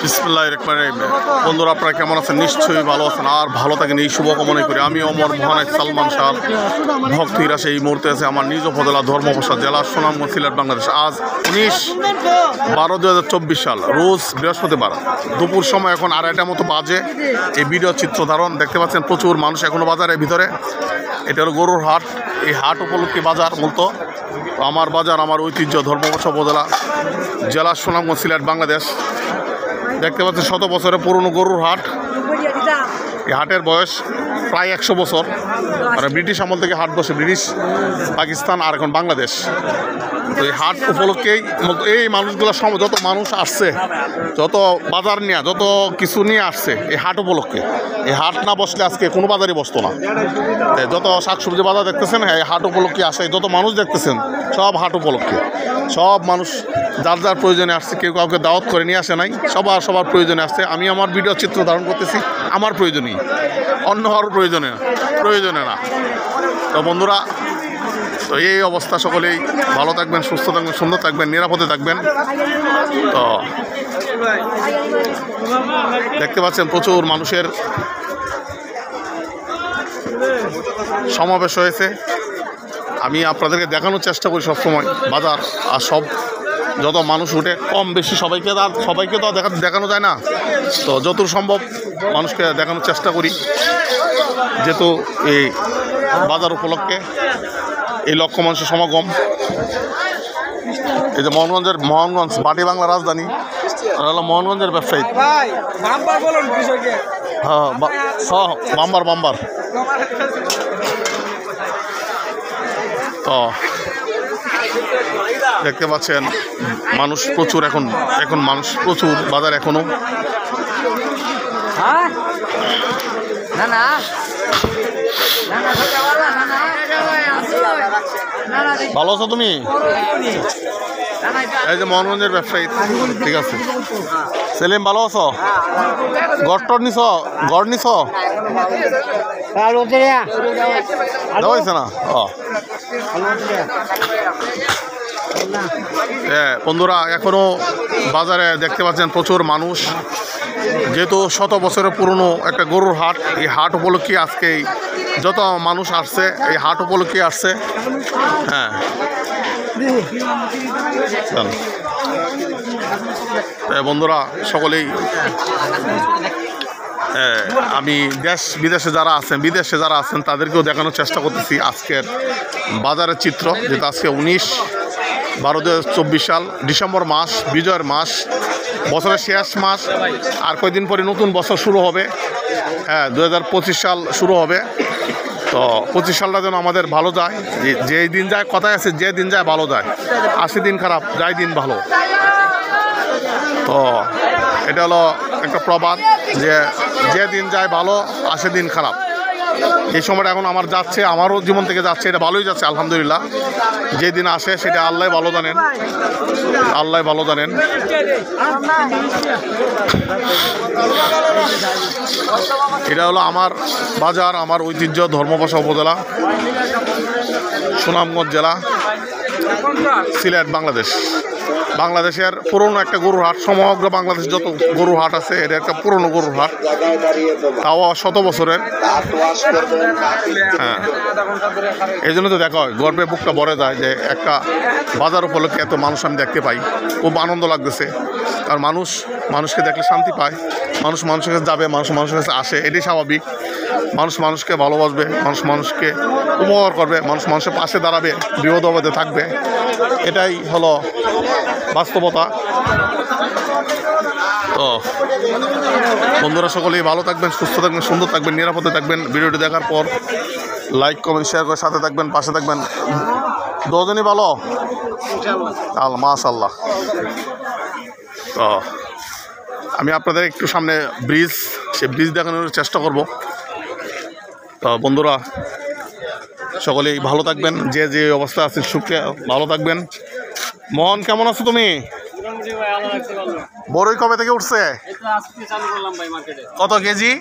বিসমিল্লাহির রহমানির রহিম। বন্ধুরা, আপনারা কেমন আছেন? নিশ্চয়ই ভালো আছেন আর ভালো থাকেন এই শুভকামনা করি। আমি অমর মহানায়ক সালমান শাহ ভক্তির আসে এই মুহূর্তে আছে আমার নিজ উপজেলা ধর্মপ্রসাদ জেলা সুনামগঞ্জ, সিলেট, বাংলাদেশ। আজ 19/12/2024 সাল, রোজ বৃহস্পতিবার, দুপুর সময় এখন 2:30টার মতো বাজে। এই ভিডিও চিত্র ধারণ দেখতে পাচ্ছেন, প্রচুর মানুষ এখনো বাজারের ভিতরে। এটা হলো গরুর হাট। এই হাট উপলক্ষে বাজার মূলত আমার বাজার, আমার ঐতিহ্য ধর্মপ্রসাদ উপজেলা জেলা সুনামগঞ্জ, সিলেট, বাংলাদেশ। দেখতে পাচ্ছেন শত বছরের পুরনো গরুর হাট। এই হাটের বয়স প্রায় 100 বছর। মানে ব্রিটিশ আমল থেকে হাট বসে, ব্রিটিশ, পাকিস্তান আর এখন বাংলাদেশ। তো এই হাট উপলক্ষেই এই মানুষগুলো যত মানুষ আসছে, যত বাজার নিয়ে, যত কিছু নিয়ে আসছে এই হাট উপলক্ষে। এই হাট না বসলে আজকে কোনো বাজারই বসতো না। যত শাকসবজি বাজার দেখতেছেন, এই হাট উপলক্ষে আসে। যত মানুষ দেখতেছেন সব হাট উপলক্ষে। সব মানুষ যার যার প্রয়োজনে আসছে, কেউ কাউকে দাওয়াত করে নিয়ে আসে নাই, সবার প্রয়োজনে আসছে। আমি আমার ভিডিও চিত্র ধারণ করতেছি আমার প্রয়োজনই, অন্য কারোর প্রয়োজনে না। তো বন্ধুরা, তো এই অবস্থা, সকলেই ভালো থাকবেন, সুস্থ থাকবেন, সুন্দর থাকবেন, নিরাপদে থাকবেন। তো দেখতে পাচ্ছেন প্রচুর মানুষের সমাবেশ হয়েছে। আমি আপনাদেরকে দেখানোর চেষ্টা করি সবসময় বাজার, আর সব যত মানুষ উঠে কম বেশি সবাইকে তো দেখানো যায় না। তো যতদূর সম্ভব মানুষকে দেখানোর চেষ্টা করি, যেহেতু এই বাজার উপলক্ষে এই লক্ষ মানুষের সমাগম। এই যে মোহনগঞ্জ বাটি বাংলা রাজধানী, হলো মোহনগঞ্জের ব্যবসায়ী। হ্যাঁ, বাম্বার। তো দেখতে পাচ্ছেন মানুষ প্রচুর, এখন মানুষ প্রচুর বাজার এখনো। ভালো আছো তুমি? এই যে মোহনগঞ্জের ব্যবসায়ী, ঠিক আছে। সেলিম, ভালো আছো? গড় নিছ? দেওয়া হয়েছে না? বন্ধুরা, এখনো বাজারে দেখতে পাচ্ছেন প্রচুর মানুষ। যেহেতু শত বছরের পুরনো একটা গরুর হাট, এই হাট উপলক্ষে আজকে যত মানুষ আসছে এই হাট উপলক্ষে আসছে। হ্যাঁ, বন্ধুরা সকলেই, আমি বিদেশে যারা আছেন তাদেরকেও দেখানোর চেষ্টা করতেছি আজকের বাজারের চিত্র। যেহেতু আজকে 19/12/2024 সাল, ডিসেম্বর মাস, বিজয়ের মাস, বছরের শেষ মাস। আর কয়েকদিন পরে নতুন বছর শুরু হবে। হ্যাঁ, 2025 সাল শুরু হবে। তো 25 সালটা যেন আমাদের ভালো যায়। যেই দিন যায়, কথায় আছে, যে দিন যায় ভালো যায়, 80 দিন খারাপ, যায় দিন ভালো। তো এটা হলো একটা প্রবাদ, যে দিন যায় ভালো, 80 দিন খারাপ। এই সময়টা এখন আমার যাচ্ছে, আমারও জীবন থেকে যাচ্ছে, এটা ভালোই যাচ্ছে আলহামদুলিল্লাহ। যে দিন আসে সেটা আল্লাহ ভালো জানেন। এটা হলো আমার বাজার, আমার ঐতিহ্য ধর্মপ্রসাদ উপজেলা, সুনামগঞ্জ জেলা, সিলেট, বাংলাদেশের পুরনো একটা গরুর হাট। সমগ্র বাংলাদেশ যত গরুর হাট আছে, এটা একটা পুরনো গরুর হাট, তাও 100 বছরের। হ্যাঁ, এই জন্য তো দেখা হয়, গর্বে বুকটা ভরে যায় যে একটা বাজার উপলক্ষে এত মানুষ আমি দেখতে পাই। খুব আনন্দ লাগতেছে। আর মানুষকে দেখলে শান্তি পায়। মানুষ মানুষের কাছে যাবে, মানুষ মানুষের কাছে আসে, এটাই স্বাভাবিক। মানুষ মানুষকে ভালোবাসবে, মানুষ মানুষকে উপকার করবে, মানুষ মানুষের পাশে দাঁড়াবে, বিপদ আপদে থাকবে। এটাই হলো বাস্তবতা। তো বন্ধুরা, সকলেই ভালো থাকবেন, সুস্থ থাকবেন, সুন্দর থাকবেন, নিরাপদে থাকবেন। ভিডিওটি দেখার পর লাইক, কমেন্ট, শেয়ার করে সাথে থাকবেন, পাশে থাকবেন। দুজনই ভালো, মাশাআল্লাহ। তো আমি আপনাদের একটু সামনে সেই ব্রিজ দেখানোর চেষ্টা করব। তো বন্ধুরা, সকলেই ভালো থাকবেন, যে অবস্থা আছে সুখে ভালো থাকবেন। মোহন, কেমন আছো তুমি? বড়ই কবে থেকে উঠছে? কত কেজি?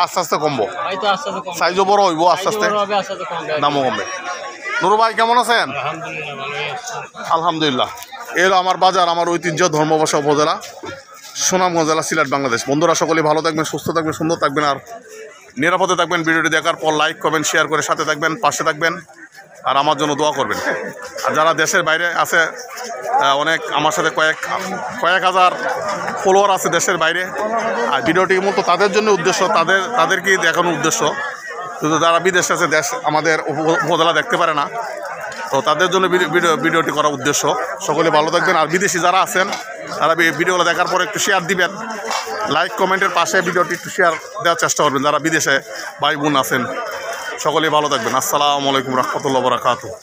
আস্তে আস্তে কমবো, সাইজও বড় হইব, আস্তে আস্তে দামও কমবে। নুরু ভাই কেমন আছেন? আলহামদুলিল্লাহ। এর আমার বাজার, আমার ঐতিহ্য ধর্মবাসা উপজেলা, সুনামগঞ্জ জেলা, সিলেট, বাংলাদেশ। বন্ধুরা সকলেই ভালো থাকবেন, সুস্থ থাকবেন, সুন্দর থাকবেন আর নিরাপদে থাকবেন। ভিডিওটি দেখার পর লাইক করবেন, শেয়ার করে সাথে থাকবেন, পাশে থাকবেন আর আমার জন্য দোয়া করবেন। আর যারা দেশের বাইরে আছে, অনেক আমার সাথে কয়েক হাজার ফলোয়ার আছে দেশের বাইরে। আর ভিডিওটি মূলত তাদের জন্য উদ্দেশ্য, তাদেরকেই দেখানোর উদ্দেশ্য। কিন্তু যারা বিদেশে আছে, দেশ আমাদের উপজেলা দেখতে পারে না, তো তাদের জন্য ভিডিওটি করার উদ্দেশ্য। সকলে ভালো থাকবেন। আর বিদেশি যারা আছেন তারা ভিডিওগুলো দেখার পরে একটু শেয়ার দিবেন, লাইক কমেন্টের পাশে ভিডিওটি একটু শেয়ার দেওয়ার চেষ্টা করবেন যারা বিদেশে ভাই বোন আছেন। সকলেই ভালো থাকবেন। আসসালামু আলাইকুম রহমতুল্লাহ বারাকাতুহু।